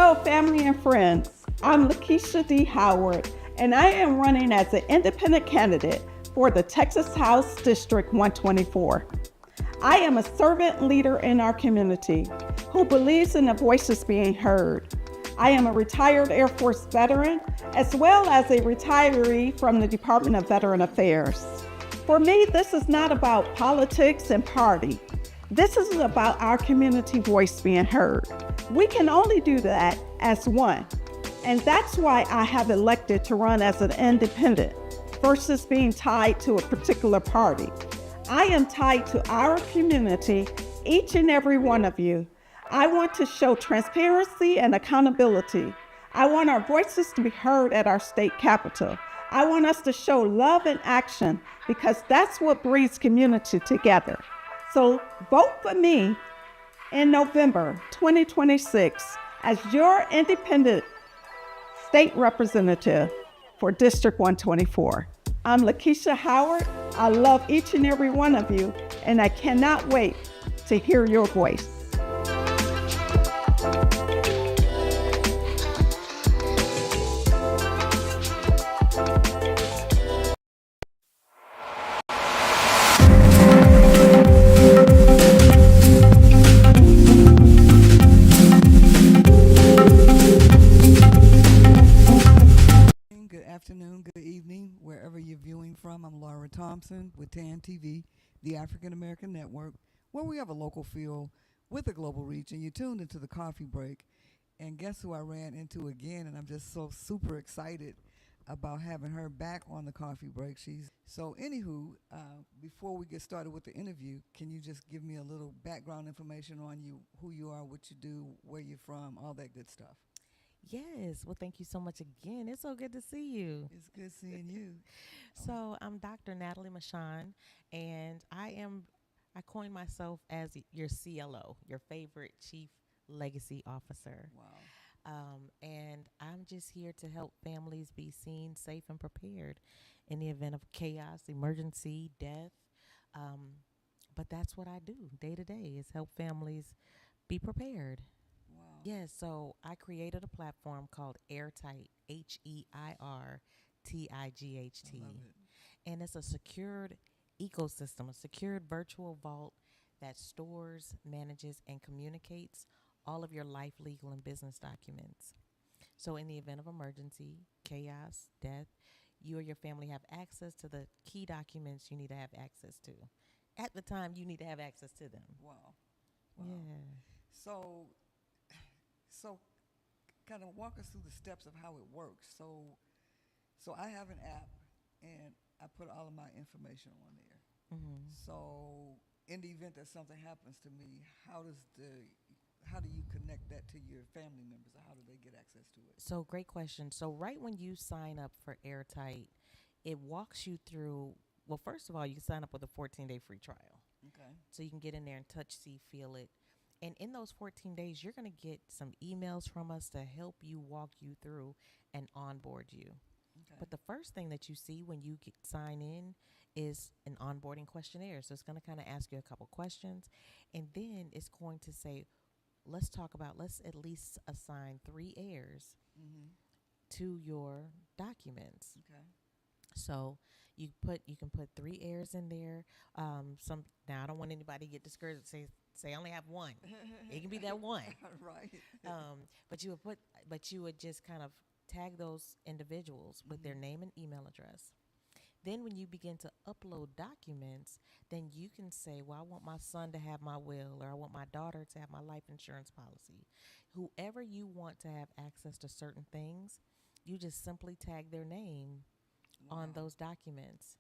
Hello, family and friends. I'm Lakeisha D. Howard, and I am running as an independent candidate for the Texas House District 124. I am a servant leader in our community who believes in the voices being heard. I am a retired Air Force veteran, as well as a retiree from the Department of Veteran Affairs. For me, this is not about politics and party. This is about our community voice being heard. We can only do that as one. And that's why I have elected to run as an independent versus being tied to a particular party. I am tied to our community, each and every one of you. I want to show transparency and accountability. I want our voices to be heard at our state capitol. I want us to show love and action because that's what brings community together. So vote for me in November 2026 as your independent state representative for District 124. I'm Lakeisha Howard. I love each and every one of you, and I cannot wait to hear your voice. Good afternoon, good evening, wherever you're viewing from. I'm Laura Thompson with TAAN TV, the African American Network, where we have a local feel with a global reach, and you're tuned into the coffee break. And guess who I ran into again, and I'm just so super excited about having her back on the coffee break. Anywho, before we get started with the interview, can you just give me a little background information on you, who you are, what you do, where you're from, all that good stuff? Yes. Well, thank you so much again. It's so good to see you. It's good seeing you. So I'm Dr. Natalie Michon, and I coined myself as your CLO, your favorite Chief Legacy Officer. Wow. And I'm just here to help families be seen, safe, and prepared in the event of chaos, emergency, death. But that's what I do day to day is help families be prepared. Wow. Yes, so I created a platform called Heir Tight, HEIRTIGHT. I love it. And it's a secured ecosystem, a secured virtual vault that stores, manages, and communicates all of your life, legal, and business documents. So, in the event of emergency, chaos, death, you or your family have access to the key documents you need to have access to. At the time, you need to have access to them. Wow. Wow. Yeah. So kind of walk us through the steps of how it works. So I have an app and I put all of my information on there. Mm-hmm. So in the event that something happens to me, how do you connect that to your family members, or how do they get access to it? So, great question. So, right when you sign up for Heir Tight, it walks you through. Well, first of all, you can sign up with a 14-day free trial. Okay. So, you can get in there and touch, see, feel it. And in those 14 days, you're going to get some emails from us to help you walk you through and onboard you. Okay. But the first thing that you see when you sign in is an onboarding questionnaire. So, it's going to kind of ask you a couple questions. And then it's going to say, let's at least assign 3 heirs Mm-hmm. to your documents. Okay. So you can put 3 heirs in there. Now I don't want anybody to get discouraged and say I only have one. It can be that one. Right. But you would just kind of tag those individuals with their name and email address. Then when you begin to upload documents, then you can say, well, I want my son to have my will, or I want my daughter to have my life insurance policy. Whoever you want to have access to certain things, you just simply tag their name on those documents.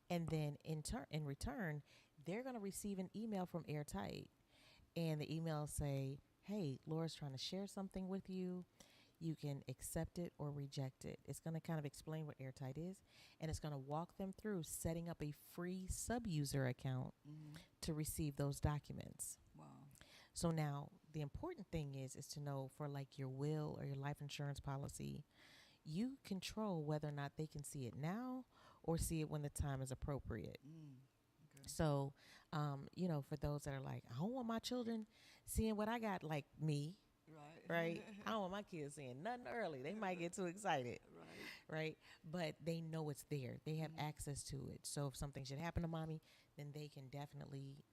And then in return, they're going to receive an email from Heir Tight. And the email say, hey, Laura's trying to share something with you. You can accept it or reject it. It's going to kind of explain what Heir Tight is, and it's going to walk them through setting up a free sub-user account to receive those documents. Wow. So now the important thing is to know for like your will or your life insurance policy, you control whether or not they can see it now or see it when the time is appropriate. Okay. So, for those that are like, I don't want my children seeing what I got, like me, Right. right? I don't want my kids seeing nothing early. They might get too excited, Right. right? But they know it's there. They have Mhm. access to it. So if something should happen to mommy, then they can definitely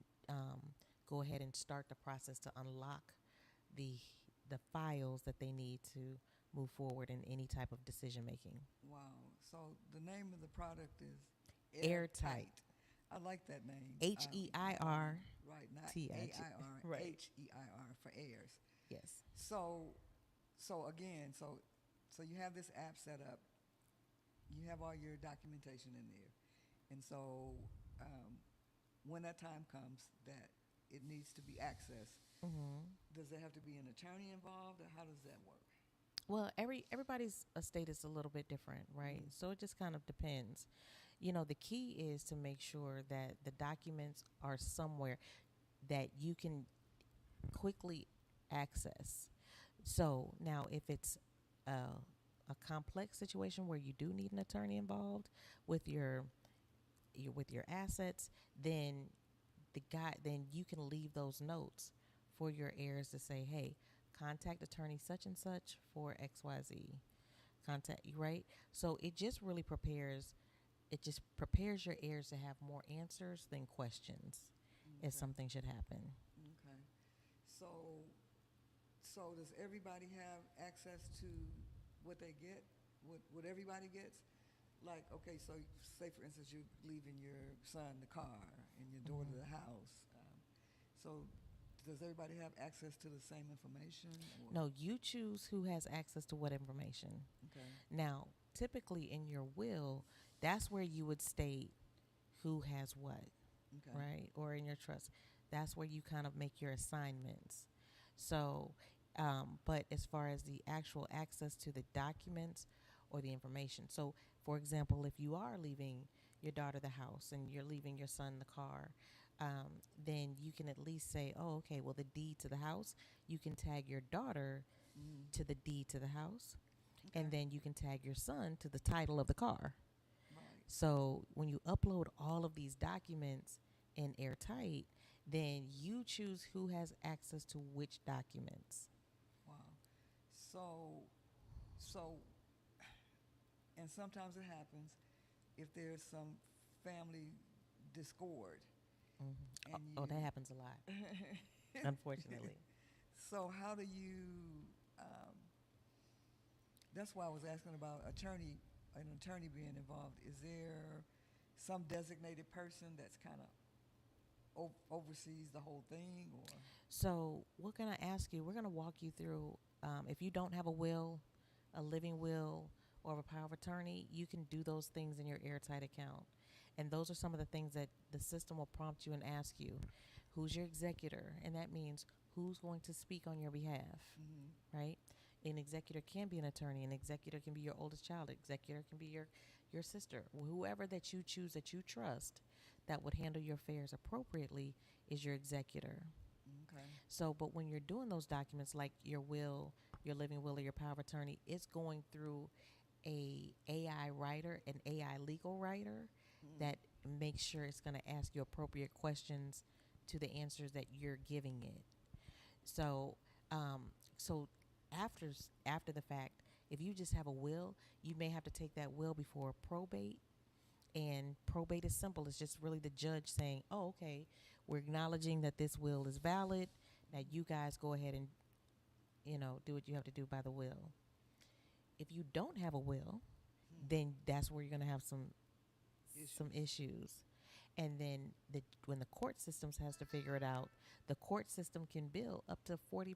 go ahead and start the process to unlock the the files that they need to move forward in any type of decision making. Wow. So the name of the product is Airtight. Airtight. I like that name. HEIR Right, not TIG. AIR, Right. HEIR for heirs. Yes. So, so again, so you have this app set up. You have all your documentation in there, and so when that time comes that it needs to be accessed, does there have to be an attorney involved, or how does that work? Well, everybody's estate is a little bit different, right? So it just kind of depends. You know, the key is to make sure that the documents are somewhere that you can quickly access. So now, if it's a complex situation where you do need an attorney involved with with your assets, then then you can leave those notes for your heirs to say, hey, contact attorney such and such for XYZ. Contact you, right? So it just prepares your heirs to have more answers than questions if Okay. something should happen. Okay. So, so does everybody have access to what they get? What everybody gets? Like, okay, so say for instance you're leaving your son the car and your daughter the house. So does everybody have access to the same information? Or? No, you choose who has access to what information. Okay. Now, typically in your will, that's where you would state who has what, Okay. right? Or in your trust, that's where you kind of make your assignments. So, but as far as the actual access to the documents or the information, so for example, if you are leaving your daughter the house and you're leaving your son the car, then you can at least say, oh, okay, well, the deed to the house, you can tag your daughter to the deed to the house, Okay. and then you can tag your son to the title of the car. Right. So when you upload all of these documents in Airtight, then you choose who has access to which documents. Wow. So, so, and sometimes it happens if there's some family discord, and Oh, you. that happens a lot, unfortunately. So how do you? That's why I was asking about an attorney being involved. Is there some designated person that's kind of oversees the whole thing, or? So we're going to ask you, we're going to walk you through, if you don't have a will, a living will, or a power of attorney, you can do those things in your Airtight account. And those are some of the things that the system will prompt you and ask you. Who's your executor? And that means who's going to speak on your behalf, right? An executor can be an attorney. An executor can be your oldest child. An executor can be your sister. Whoever that you choose that you trust that would handle your affairs appropriately is your executor. Okay. So, but when you're doing those documents like your will, your living will, or your power of attorney, it's going through a AI writer, an AI legal writer that makes sure it's going to ask you appropriate questions to the answers that you're giving it. So, so after the fact, if you just have a will, you may have to take that will before probate. And probate is simple. It's just really the judge saying, "Oh, okay, we're acknowledging that this will is valid. Now you guys go ahead and do what you have to do by the will." If you don't have a will, then that's where you're going to have some issues. And then when the court systems has to figure it out, the court system can bill up to 40%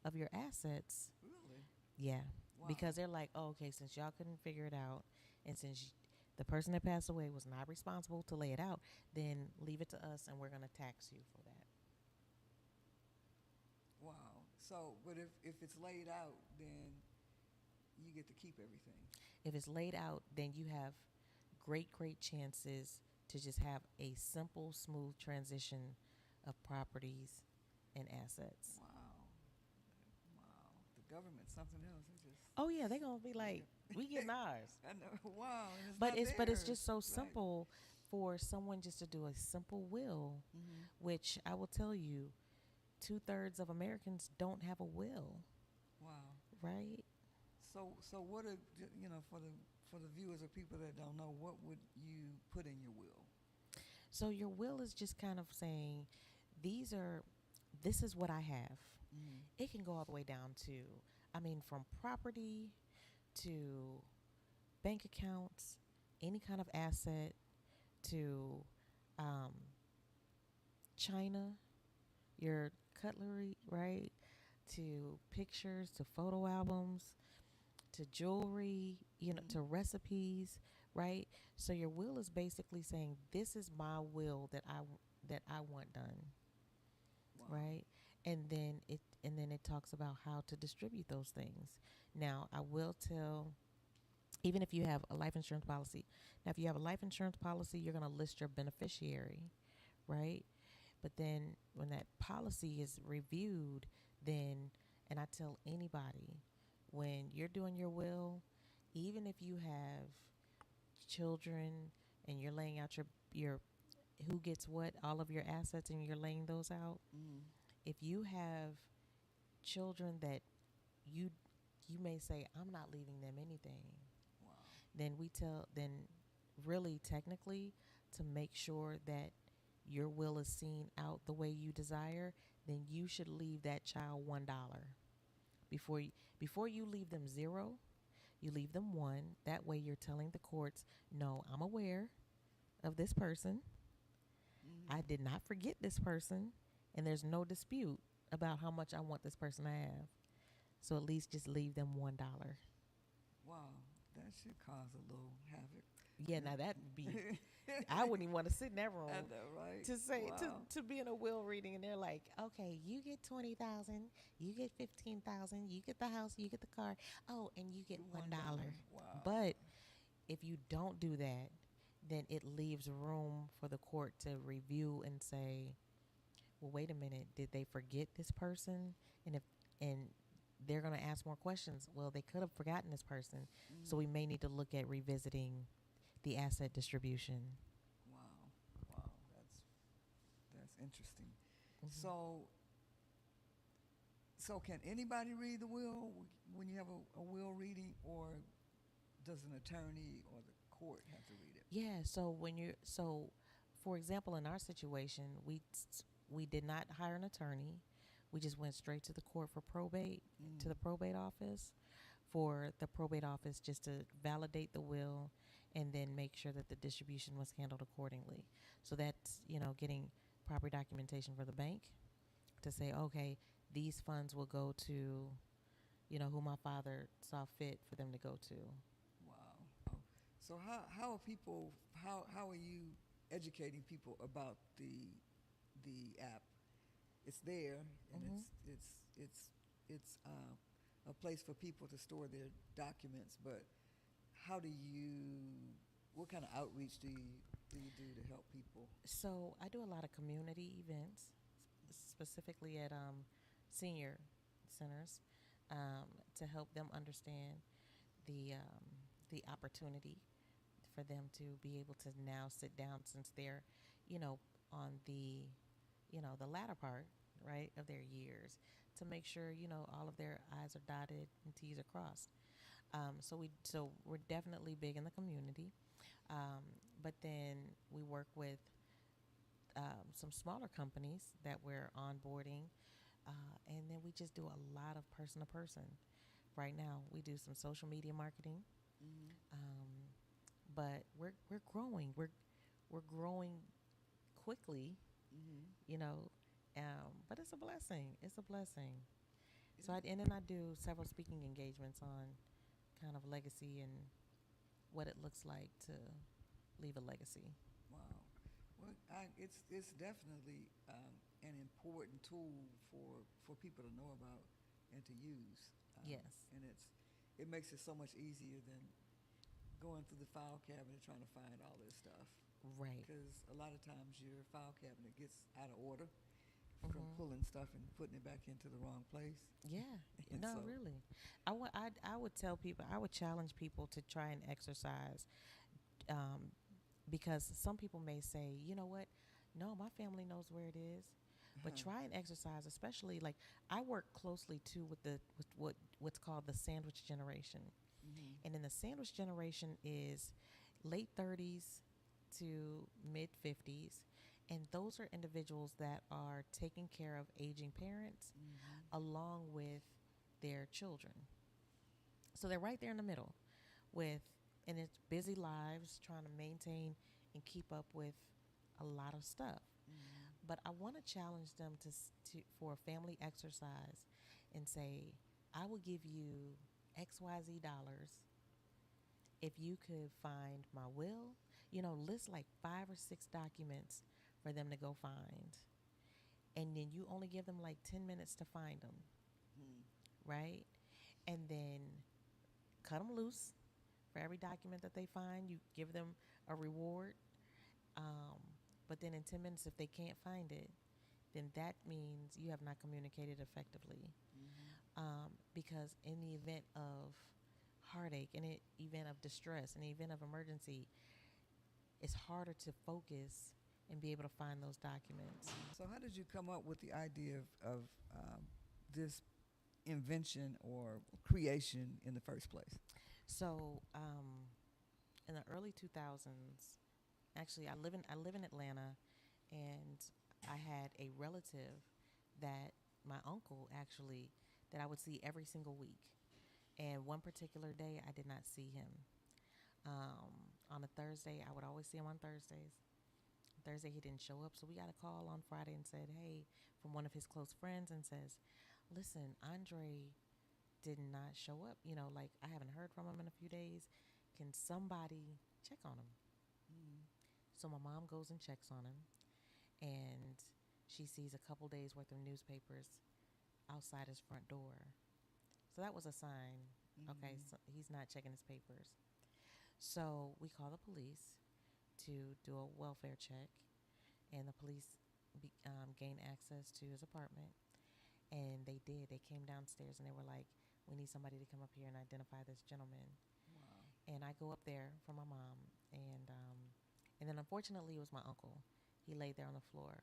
of your assets. Really? Yeah. Wow. Because they're like, oh, okay, since y'all couldn't figure it out, and since the person that passed away was not responsible to lay it out, then leave it to us and we're going to tax you for that. Wow. So, but if it's laid out, then you get to keep everything. If it's laid out, then you have great chances to just have a simple, smooth transition of properties and assets. Wow. Wow. The government's something else. It just. Oh yeah, they're gonna be like, we getting ours. I know. Wow. And But not it's theirs. just so Right. simple for someone just to do a simple will, which I will tell you, 2/3 of Americans don't have a will, Wow. right? So what are for the viewers or people that don't know, what would you put in your will? So your will is just kind of saying, these are, this is what I have. Mm-hmm. It can go all the way down to, I mean, from property to bank accounts, any kind of asset, to um, china, your cutlery, right? To pictures, to photo albums, to jewelry, Mm-hmm. to recipes, right? So your will is basically saying, this is my will that I want done, Wow. right? And then it talks about how to distribute those things. Now, I will tell, even if you have a life insurance policy. Now, if you have a life insurance policy, you're going to list your beneficiary, right? But then when that policy is reviewed, then, and I tell anybody, when you're doing your will, even if you have children and you're laying out your who gets what, all of your assets, and you're laying those out, Mm-hmm. if you have children that you you may say, I'm not leaving them anything, Wow. then really technically, to make sure that your will is seen out the way you desire, then you should leave that child $1 before you leave them zero. You leave them one. That way you're telling the courts, no, I'm aware of this person. I Mm-hmm. did not forget this person, and there's no dispute about how much I want this person to have. So at least just leave them $1. Wow. That should cause a little havoc. Yeah, now that would be, I wouldn't even want to sit in that I room know, right? to say Wow. to be in a will reading, and they're like, okay, you get 20,000, you get 15,000, you get the house, you get the car, oh, and you get $1. $1. Wow. But if you don't do that, then it leaves room for the court to review and say, well, wait a minute, did they forget this person? And they're going to ask more questions. Well, they could have forgotten this person, so Mm-hmm. we may need to look at revisiting the asset distribution. Wow. Wow. That's interesting. Hmm. So so can anybody read the will when you have a will reading, or does an attorney or the court have to read it? Yeah. So for example, in our situation, we did not hire an attorney. We just went straight to the court for probate, to Mm. the probate office, for the probate office just to validate the will, and then make sure that the distribution was handled accordingly. So that's, getting proper documentation for the bank to say, okay, these funds will go to, who my father saw fit for them to go to. Wow. Oh. So how are people how are you educating people about the app? It's there, and Hmm. it's a place for people to store their documents. But how do you what kind of outreach do you do to help people? So I do a lot of community events, specifically at senior centers, to help them understand the opportunity for them to be able to now sit down, since they're, you know, on the latter part, right, of their years, to make sure, all of their I's are dotted and T's are crossed. So we're definitely big in the community, um, but then we work with some smaller companies that we're onboarding, and then we just do a lot of person to person. Right now, we do some social media marketing, Mm-hmm. um, but we're growing. We're growing quickly, Mm-hmm. you know. But it's a blessing. It's a blessing. It So is. and then I do several speaking engagements on kind of legacy and what it looks like to leave a legacy. Wow. Well, it's definitely an important tool for people to know about and to use, Yes. and it makes it so much easier than going through the file cabinet trying to find all this stuff. Right. Because a lot of times your file cabinet gets out of order from Hmm. pulling stuff and putting it back into the wrong place. Yeah. And No, so, really. I would tell people. I would challenge people to try and exercise, because some people may say, you know what? No, my family knows where it is. But try and exercise, especially like I work closely too with what's called the sandwich generation. And then the sandwich generation is late 30s to mid 50s. And those are individuals that are taking care of aging parents along with their children. So they're right there in the middle with, and it's busy lives trying to maintain and keep up with a lot of stuff. But I want to challenge them for a family exercise and say, I will give you XYZ dollars if you could find my will. List like 5 or 6 documents for them to go find. And then you only give them like 10 minutes to find them, right? And then cut them loose. For every document that they find, you give them a reward. But then in 10 minutes, if they can't find it, then that means you have not communicated effectively. Because in the event of heartache, in the event of distress, in the event of emergency, it's harder to focus and be able to find those documents. So how did you come up with the idea of this invention or creation in the first place? So in the early 2000s, actually, I live in Atlanta, and I had a relative that my uncle actually that I would see every single week. And one particular day, I did not see him. On a Thursday, I would always see him on Thursdays. Thursday, he didn't show up, so we got a call on Friday and said, hey, from one of his close friends, and says, listen, Andre did not show up. Like, I haven't heard from him in a few days. Can somebody check on him? So my mom goes and checks on him, and she sees a couple days worth of newspapers outside his front door. So that was a sign. Okay, so he's not checking his papers. So we call the police to do a welfare check, and the police gained access to his apartment, and they did. They came downstairs, and they were like, we need somebody to come up here and identify this gentleman. Wow. And I go up there for my mom, and then unfortunately it was my uncle. He laid there on the floor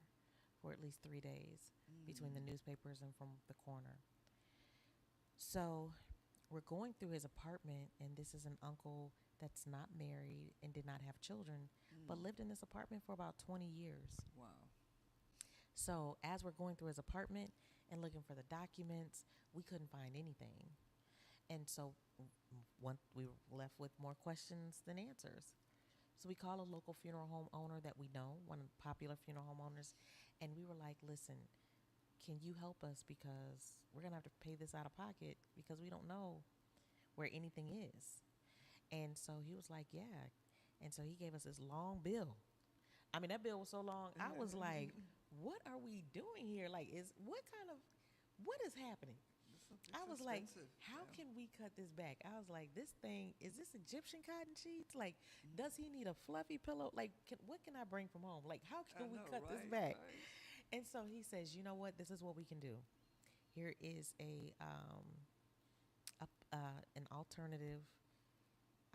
for at least 3 days between the newspapers and from the coroner. So we're going through his apartment, and this is an uncle that's not married and did not have children, but lived in this apartment for about 20 years. Wow. So as we're going through his apartment and looking for the documents, we couldn't find anything. And so we were left with more questions than answers. So we call a local funeral home owner that we know, one of the popular funeral home owners, and we were like, listen, can you help us, because we're going to have to pay this out of pocket because we don't know where anything is. And so he was like, yeah. And so he gave us this long bill. I mean, that bill was so long. I was like, what are we doing here? Like, what is happening? I was like, how can we cut this back? I was like, this thing, is this Egyptian cotton sheets? Like, does he need a fluffy pillow? Like, what can I bring from home? Like, how can we cut this back? Right. And so he says, you know what? This is what we can do. Here is an alternative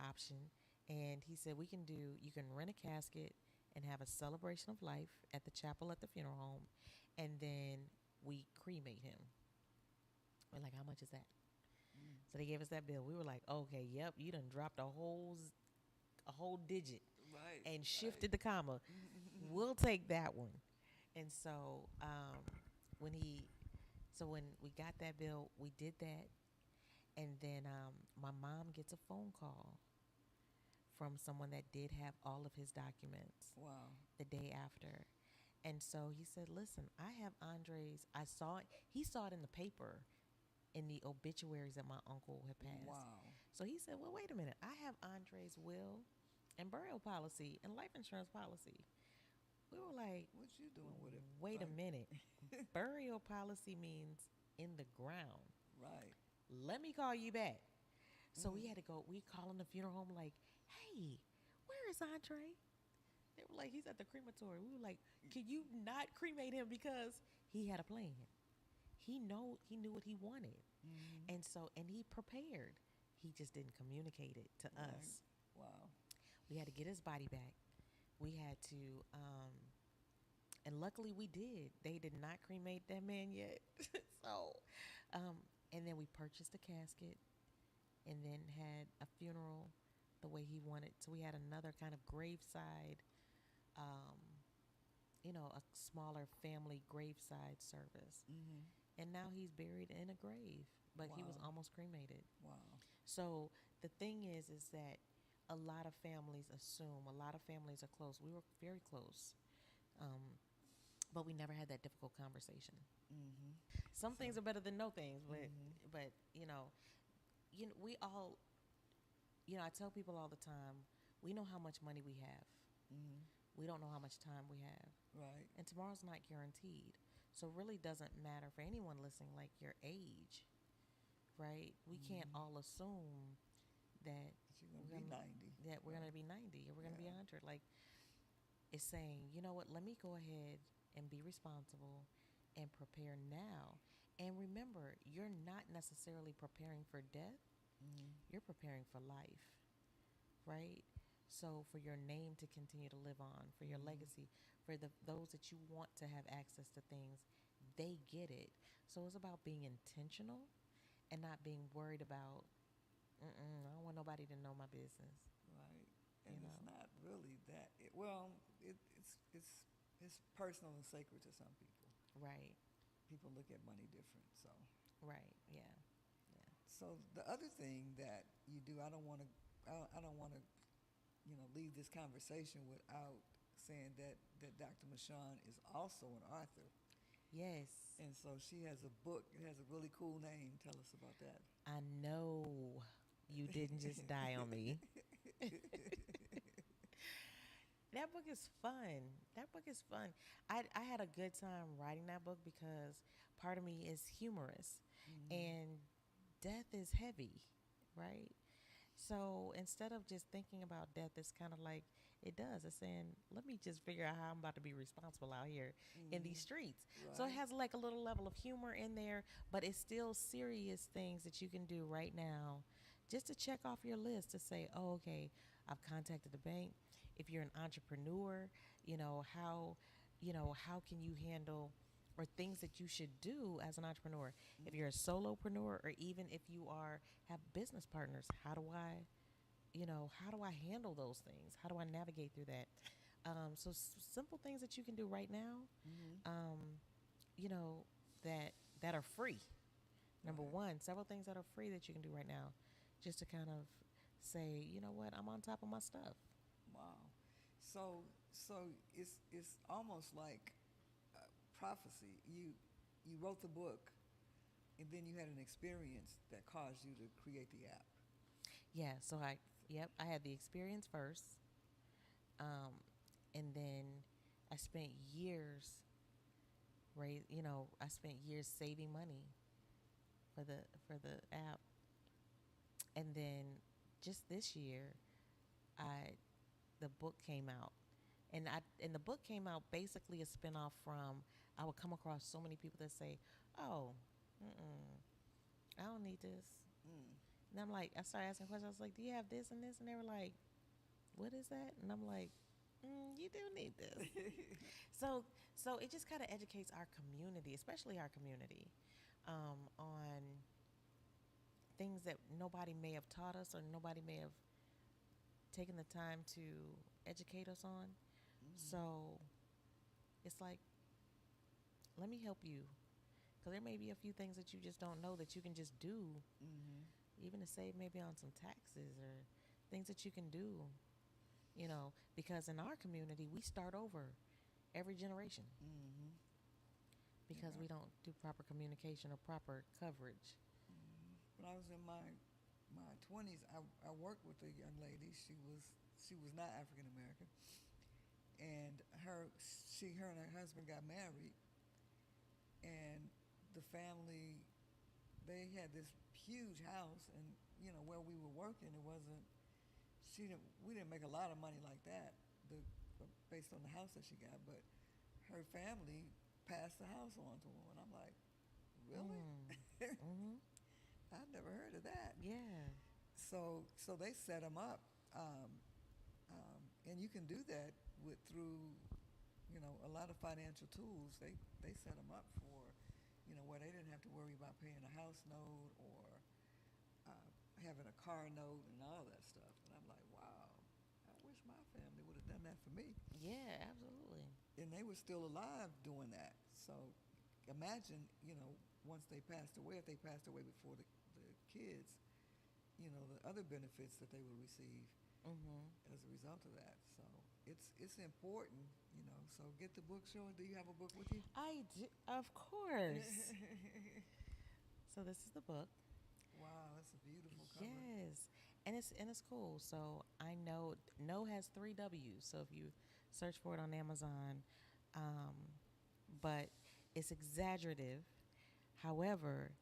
option. And he said, you can rent a casket and have a celebration of life at the chapel at the funeral home. And then we cremate him. We're like, how much is that? So they gave us that bill. We were like, okay, yep, you done dropped a whole digit, right, and shifted the comma. We'll take that one. And so when we got that bill, we did that. And then my mom gets a phone call from someone that did have all of his documents. Wow. The day after. And so he said, listen, I have Andre's. He saw it in the paper, in the obituaries that my uncle had passed. Wow. So he said, well, wait a minute. I have Andre's will and burial policy and life insurance policy. We were like, what you doing with it? Wait a minute. Burial policy means in the ground. Right. Let me call you back. So we had to go. We calling the funeral home like, hey, where is Andre? They were like, he's at the crematory. We were like, can you not cremate him, because he had a plan. He knew what he wanted. And he prepared. He just didn't communicate it to us. Wow. We had to get his body back. We had to And luckily we did. They did not cremate that man yet. So, and then we purchased a casket and then had a funeral the way he wanted. So we had another kind of graveside, um, a smaller family graveside service. Mm-hmm. And now he's buried in a grave, but he was Wow. almost cremated. Wow. So the thing is that a lot of families assume, a lot of families are close. We were very close, but we never had that difficult conversation. Mm-hmm. Some So, things are better than no things, but mm-hmm. but we all, I tell people all the time, we know how much money we have. Mm-hmm. We don't know how much time we have, Right. and tomorrow's not guaranteed. So it really doesn't matter for anyone listening, like your age, right? We can't Mm-hmm. all assume that But you're gonna be 90. we're Right. gonna be 90 or we're gonna be Yeah. 100. Like, it's saying, you know what? Let me go ahead and be responsible and prepare now. And remember, you're not necessarily preparing for death. Mm-hmm. You're preparing for life, right? So for your name to continue to live on, for your Mm-hmm. legacy, for those that you want to have access to things, they get it. So it's about being intentional and not being worried about, I don't want nobody to know my business, Right. you And it's know? not really that. Well, it's personal and sacred to some people. Right, People look at money different. So, right, yeah, yeah. so the other thing that you do, I don't want to, I don't want to, leave this conversation without saying that Dr. Michon is also an author, Yes, and so she has a book. It has a really cool name. Tell us about that. I know you didn't just die on me. That book is fun. That book is fun. I had a good time writing that book because part of me is humorous Mm-hmm. and death is heavy, right? So instead of just thinking about death, it's kind of like it does. It's saying, let me just figure out how I'm about to be responsible out here in these Mm-hmm. streets. So it Right. has like a little level of humor in there, but it's still serious things that you can do right now just to check off your list to say, oh, okay, I've contacted the bank. If you're an entrepreneur, how can you handle or things that you should do as an entrepreneur? If you're a solopreneur or even if you have business partners, how do I handle those things? How do I navigate through that? So simple things that you can do right now, Mm-hmm. um, you know, that are free. Number Right. one, several things that are free that you can do right now, just to kind of say, you know what, I'm on top of my stuff. Wow. So it's almost like prophecy. You wrote the book, and then you had an experience that caused you to create the app. Yeah. I had the experience first, um, and then I spent years, I spent years saving money for the app, and then just this year, I the book came out, and the book came out basically a spinoff from. I would come across so many people that say, "Oh, I don't need this," Mm. and I'm like, I started asking questions. I was like, "Do you have this and this?" And they were like, "What is that?" And I'm like, "You do need this." So, so it just kind of educates our community, especially our community, on things that nobody may have taught us or nobody may have taken the time to educate us on. Mm-hmm. So it's like, let me help you. Because there may be a few things that you just don't know that you can just do, Mm-hmm. even to save maybe on some taxes or things that you can do, because in our community, we start over every generation Mm-hmm. because Yeah. we don't do proper communication or proper coverage. Mm-hmm. When I was in my 20s, I worked with a young lady. She was not African American, and her and her husband got married, and the family, they had this huge house, and where we were working, it wasn't. We didn't make a lot of money like that, based on the house that she got, but her family passed the house on to her, and I'm like, really? Mm. Mm-hmm. I'd never heard of that. Yeah. So they set them up, and you can do that through a lot of financial tools, they set them up for, where they didn't have to worry about paying a house note or having a car note and all that stuff. And I'm like, wow, I wish my family would have done that for me. Yeah, absolutely. And they were still alive doing that. So imagine, once they passed away, if they passed away before the kids, the other benefits that they would receive as a result of that. So it's important, So get the book, Sean. Do you have a book with you? I do, of course. So this is the book. Wow, that's a beautiful cover. Yes, and it's cool. So I know No has 3 W's. So if you search for it on Amazon, but it's exaggerative. However,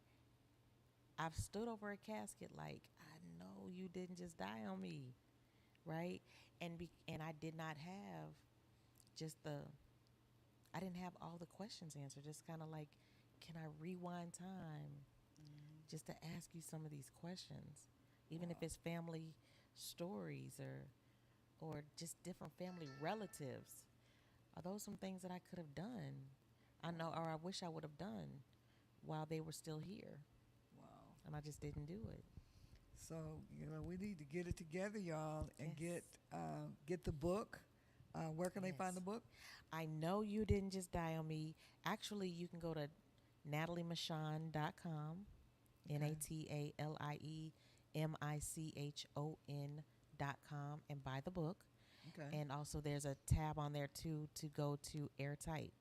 I've stood over a casket like, I know you didn't just die on me, right? And I did not have I didn't have all the questions answered. Just kind of like, can I rewind time just to ask you some of these questions, even if it's family stories or just different family relatives? Are those some things that I could have done? I know, or I wish I would have done while they were still here. Wow. And I just didn't do it. So, we need to get it together, y'all, and Yes. get the book. Where can they find the book? I know you didn't just die on me. Actually, you can go to nataliemichon.com, NATALIEMICHON.com, and buy the book. Okay. And also there's a tab on there too to go to Heir Tight.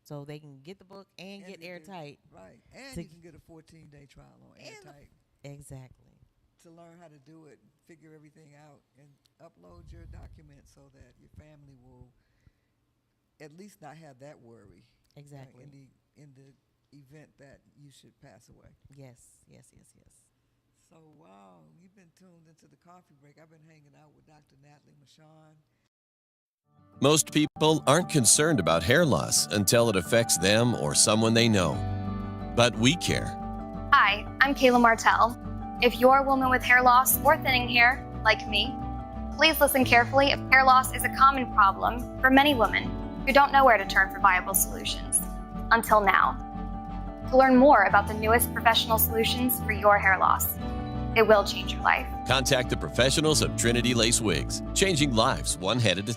So they can get the book and get Heir Tight. Right. And to you can get a 14-day trial on Heir Tight Exactly. to learn how to do it, figure everything out, and upload your documents so that your family will at least not have that worry. Exactly. In the event that you should pass away. Yes. So, wow, you've been tuned into the coffee break. I've been hanging out with Dr. Natalie Michon. Most people aren't concerned about hair loss until it affects them or someone they know. But we care. Hi, I'm Kayla Martell. If you're a woman with hair loss or thinning hair, like me, please listen carefully if hair loss is a common problem for many women who don't know where to turn for viable solutions. Until now. To learn more about the newest professional solutions for your hair loss, it will change your life. Contact the professionals of Trinity Lace Wigs, changing lives one head at a time.